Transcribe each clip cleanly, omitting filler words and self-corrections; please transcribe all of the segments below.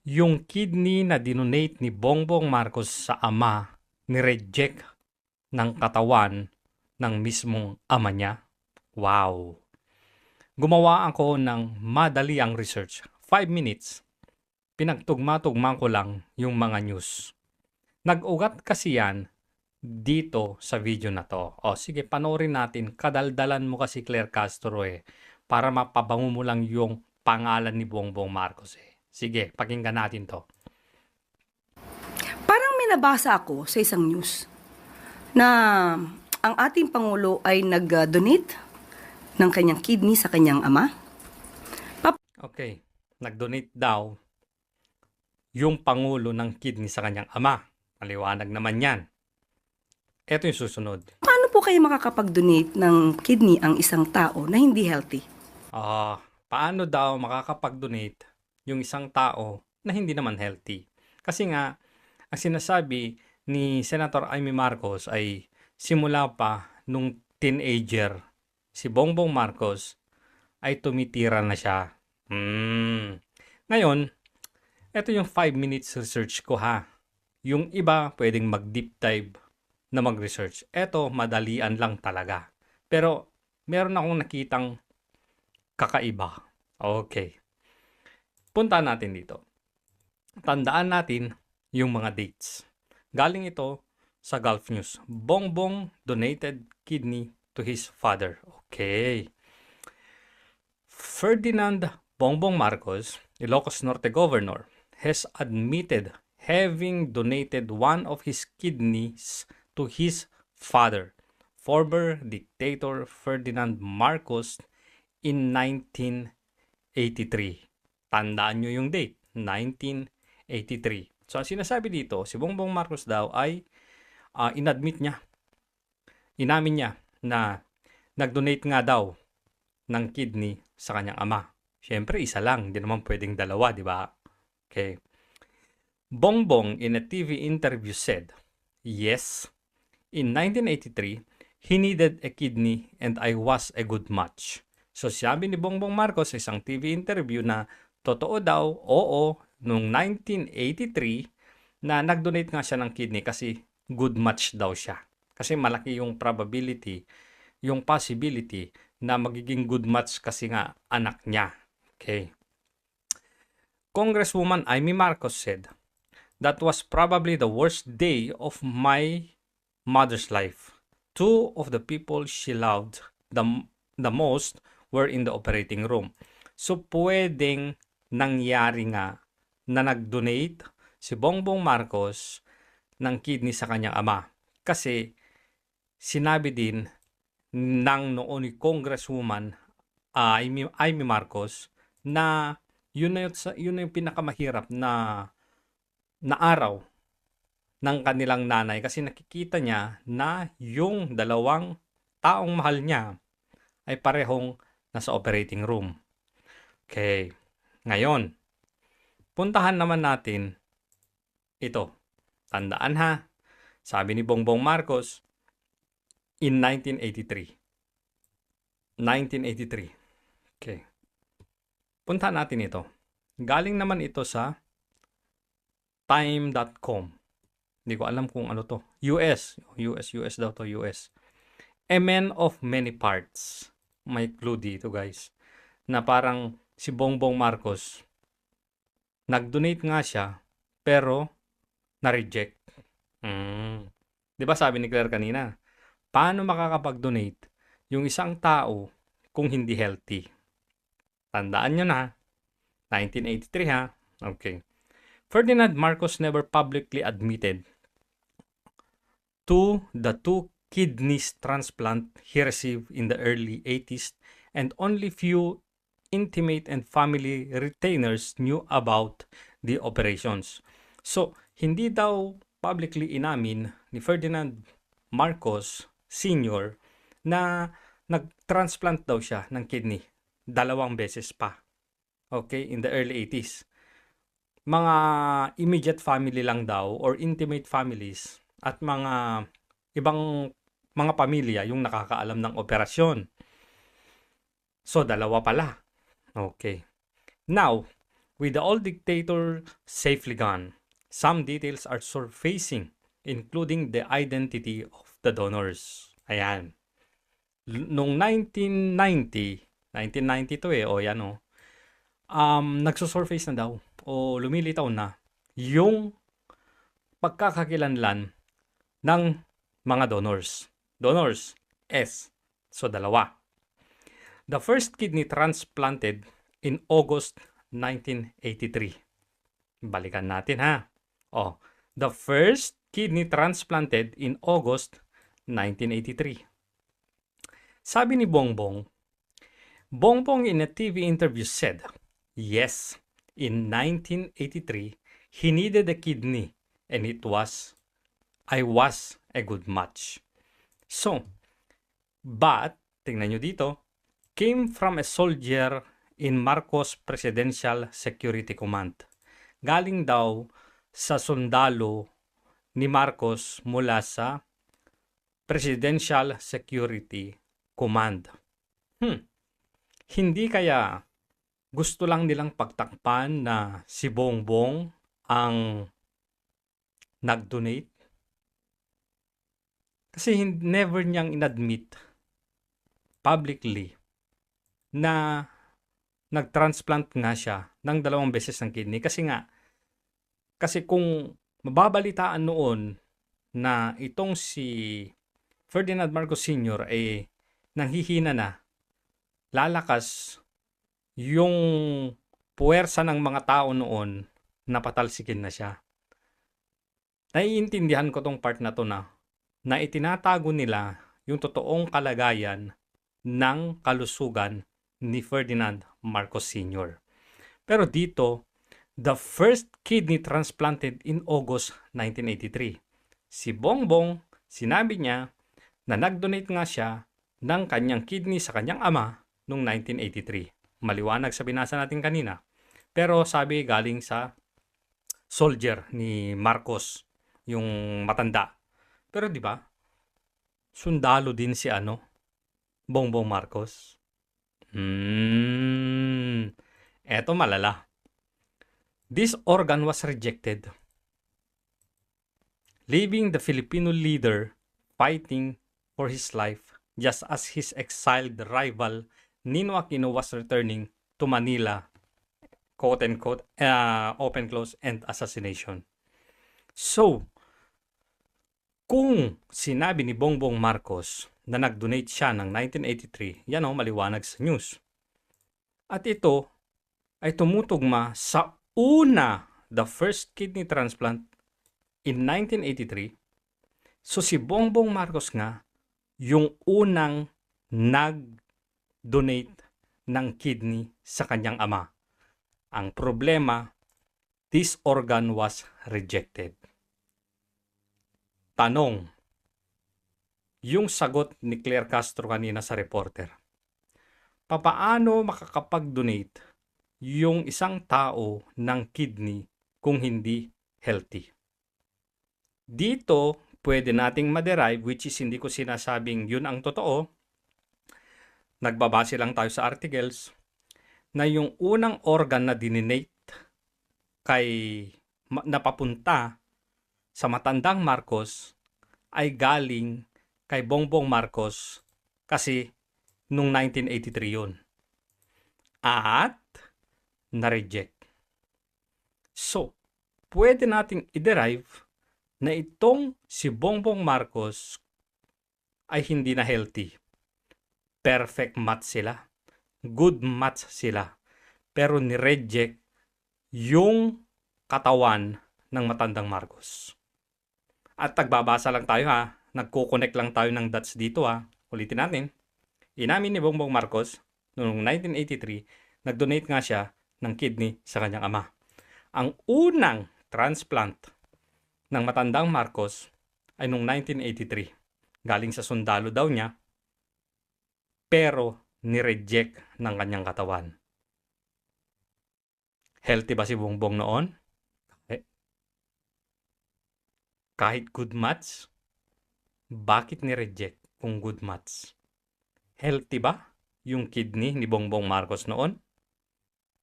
Yung kidney na dinonate ni Bongbong Marcos sa ama, ni-reject ng katawan ng mismong ama niya. Wow! Gumawa ako ng madali ang research. 5 minutes. Pinagtugma-tugma ko lang yung mga news. Nag-ugat kasi yan dito sa video na to. O sige, panoorin natin. Kadaldalan mo kasi Claire Castro para mapabango mo lang yung pangalan ni Bongbong Marcos Sige, pakinggan natin to. Parang may nabasa ako sa isang news na ang ating Pangulo ay nag-donate ng kanyang kidney sa kanyang ama. Okay, nag-donate daw yung Pangulo ng kidney sa kanyang ama. Maliwanag naman yan. Ito yung susunod. Paano po kayo makakapag-donate ng kidney ang isang tao na hindi healthy? Paano daw makakapag-donate yung isang tao na hindi naman healthy? Kasi nga, ang sinasabi ni Senator Amy Marcos ay simula pa nung teenager, si Bongbong Marcos ay tumitira na siya. Ngayon, ito yung 5 minutes research ko ha. Yung iba pwedeng mag-deep dive na mag-research. Ito, madalian lang talaga. Pero, meron akong nakitang kakaiba. Okay. Punta natin dito. Tandaan natin yung mga dates. Galing ito sa Gulf News. Bongbong donated kidney to his father. Okay. Ferdinand Bongbong Marcos, Ilocos Norte Governor, has admitted having donated one of his kidneys to his father, former dictator Ferdinand Marcos, in 1983. Tandaan nyo yung date, 1983. So, ang sinasabi dito, si Bongbong Marcos daw ay inamin niya na nag-donate nga daw ng kidney sa kanyang ama. Siyempre, isa lang. Hindi naman pwedeng dalawa, di ba? Okay. Bongbong in a TV interview said, yes, in 1983, he needed a kidney and I was a good match. So sabi ni Bongbong Marcos sa isang TV interview na totoo daw, oo, noong 1983 na nag-donate nga siya ng kidney kasi good match daw siya. Kasi malaki yung probability, yung possibility na magiging good match kasi nga anak niya. Okay. Congresswoman Amy Marcos said, that was probably the worst day of my mother's life. Two of the people she loved the most were in the operating room. So, pwedeng nangyari nga na nag-donate si Bongbong Marcos ng kidney sa kanyang ama. Kasi, sinabi din ng noon ni Congresswoman Amy Marcos na yun na yung pinakamahirap na araw ng kanilang nanay kasi nakikita niya na yung dalawang taong mahal niya ay parehong nasa operating room. Okay. Ngayon, puntahan naman natin ito. Tandaan ha, sabi ni Bongbong Marcos in 1983. 1983. Okay. Puntahan natin ito. Galing naman ito sa time.com. Hindi ko alam kung ano to. US daw to, US. A man of many parts. May clue dito, guys. Na parang si Bongbong Marcos, nag-donate nga siya, pero na-reject. Di ba sabi ni Claire kanina, paano makakapag-donate yung isang tao kung hindi healthy? Tandaan nyo na, 1983 ha. Okay. Ferdinand Marcos never publicly admitted to the 2 kidneys transplant he received in the early 80s and only few intimate and family retainers knew about the operations. So, hindi daw publicly inamin ni Ferdinand Marcos Sr. na nag-transplant daw siya ng kidney 2 beses pa. Okay, in the early 80s. Mga immediate family lang daw or intimate families at mga ibang mga pamilya yung nakakaalam ng operasyon. So, 2 pala. Okay. Now, With the old dictator safely gone, some details are surfacing, including the identity of the donors. Ayan. Noong 1990 to o yan o, nagsusurface na daw o lumilitaw na yung pagkakakilanlan ng mga donors. Donors, S. So, dalawa. The first kidney transplanted in August 1983. Balikan natin ha. The first kidney transplanted in August 1983. Sabi ni Bongbong in a TV interview said, yes, in 1983, he needed a kidney and I was a good match. So, but, tingnan nyo dito, came from a soldier in Marcos Presidential Security Command. Galing daw sa sundalo ni Marcos mula sa Presidential Security Command. Hindi kaya gusto lang nilang pagtakpan na si Bongbong ang nag-donate? Kasi never niyang inadmit publicly na nag-transplant nga siya ng 2 beses ng kidney. Kasi kung mababalitaan noon na itong si Ferdinand Marcos Sr. ay nanghihina na, lalakas yung puwersa ng mga tao noon na patalsikin na siya. Naiintindihan ko tong part na to na itinatago nila yung totoong kalagayan ng kalusugan ni Ferdinand Marcos Sr. Pero dito, the first kidney transplanted in August 1983. Si Bongbong, sinabi niya na nag-donate nga siya ng kanyang kidney sa kanyang ama noong 1983. Maliwanag sa binasa natin kanina. Pero sabi galing sa soldier ni Marcos, yung matanda. Pero di ba, sundalo din si Bongbong Marcos. Eto malala. This organ was rejected, leaving the Filipino leader fighting for his life just as his exiled rival Nino Aquino was returning to Manila, quote-unquote, open close, and assassination. So, kung sinabi ni Bongbong Marcos na nag-donate siya ng 1983, yan maliwanag sa news. At ito ay tumutugma sa the first kidney transplant in 1983. So si Bongbong Marcos nga yung unang nag-donate ng kidney sa kanyang ama. Ang problema, this organ was rejected. Tanong, yung sagot ni Claire Castro kanina sa reporter, papaano makakapag-donate yung isang tao ng kidney kung hindi healthy? Dito, pwede nating ma-derive, which is hindi ko sinasabing yun ang totoo, nagbabase lang tayo sa articles, na yung unang organ na dinonate napapunta sa matandang Marcos ay galing kay Bongbong Marcos kasi nung 1983 yun. At na-reject. So, pwede nating i-derive na itong si Bongbong Marcos ay hindi na healthy. Perfect match sila. Good match sila. Pero ni-reject yung katawan ng matandang Marcos. At tagbabasa lang tayo ha. Nagko-connect lang tayo ng dots dito ha. Ulitin natin. Inamin ni Bongbong Marcos noong 1983, nag-donate nga siya ng kidney sa kanyang ama. Ang unang transplant ng matandang Marcos ay noong 1983. Galing sa sundalo daw niya, pero ni-reject ng kanyang katawan. Healthy ba si Bongbong noon? Kahit good match? Bakit ni-reject kung good match? Healthy ba yung kidney ni Bongbong Marcos noon?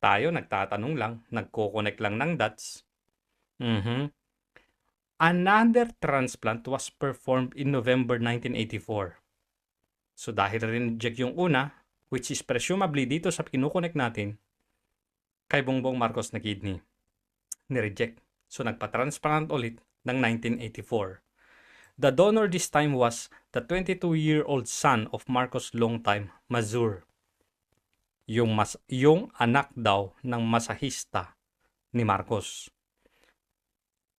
Tayo nagtatanong lang, nagko-connect lang ng dots. Another transplant was performed in November 1984. So dahil rin-reject yung una, which is presumably dito sa kinukonek natin, kay Bongbong Marcos na kidney, ni-reject. So nagpa-transplant ulit ng 1984. The donor this time was the 22-year-old son of Marcos' longtime Mazur. Yung anak daw ng masahista ni Marcos.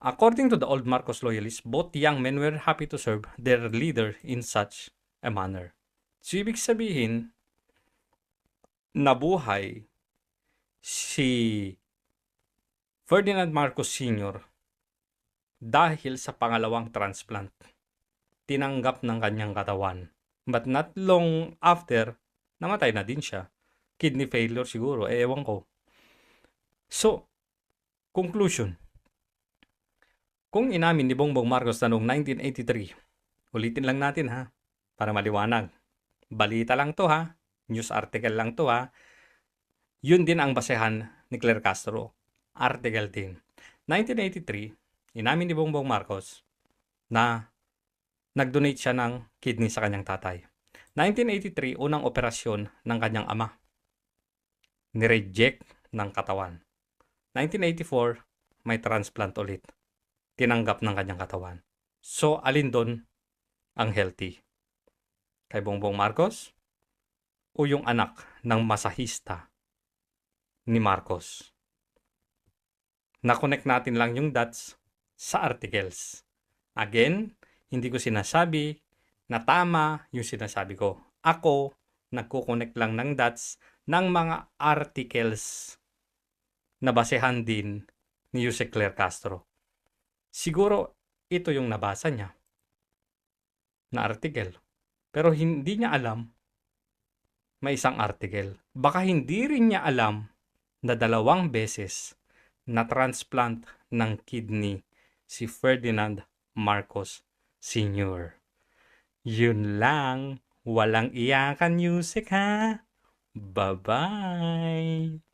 According to the old Marcos loyalists, both young men were happy to serve their leader in such a manner. So, ibig sabihin, nabuhay si Ferdinand Marcos Sr. dahil sa pangalawang transplant. Tinanggap ng kanyang katawan. But not long after, namatay na din siya. Kidney failure siguro, ewan ko. So, conclusion. Kung inamin ni Bongbong Marcos na noong 1983, ulitin lang natin ha, para maliwanag. Balita lang to ha, news article lang to ha. Yun din ang basehan ni Claire Castro. Article 10. 1983, inamin ni Bongbong Marcos na nag-donate siya ng kidney sa kanyang tatay. 1983, unang operasyon ng kanyang ama. Nireject ng katawan. 1984, may transplant ulit. Tinanggap ng kanyang katawan. So, alin doon ang healthy? Kay Bongbong Marcos o yung anak ng masahista ni Marcos? Na-connect natin lang yung dots sa articles. Again, hindi ko sinasabi na tama yung sinasabi ko. Ako, nagko-connect lang ng dots ng mga articles na basehan din ni Jose Claire Castro. Siguro, ito yung nabasa niya na article. Pero hindi niya alam may isang article. Baka hindi rin niya alam na 2 beses na transplant ng kidney si Ferdinand Marcos Sr. Yun lang. Walang iyakan music ha. Bye-bye.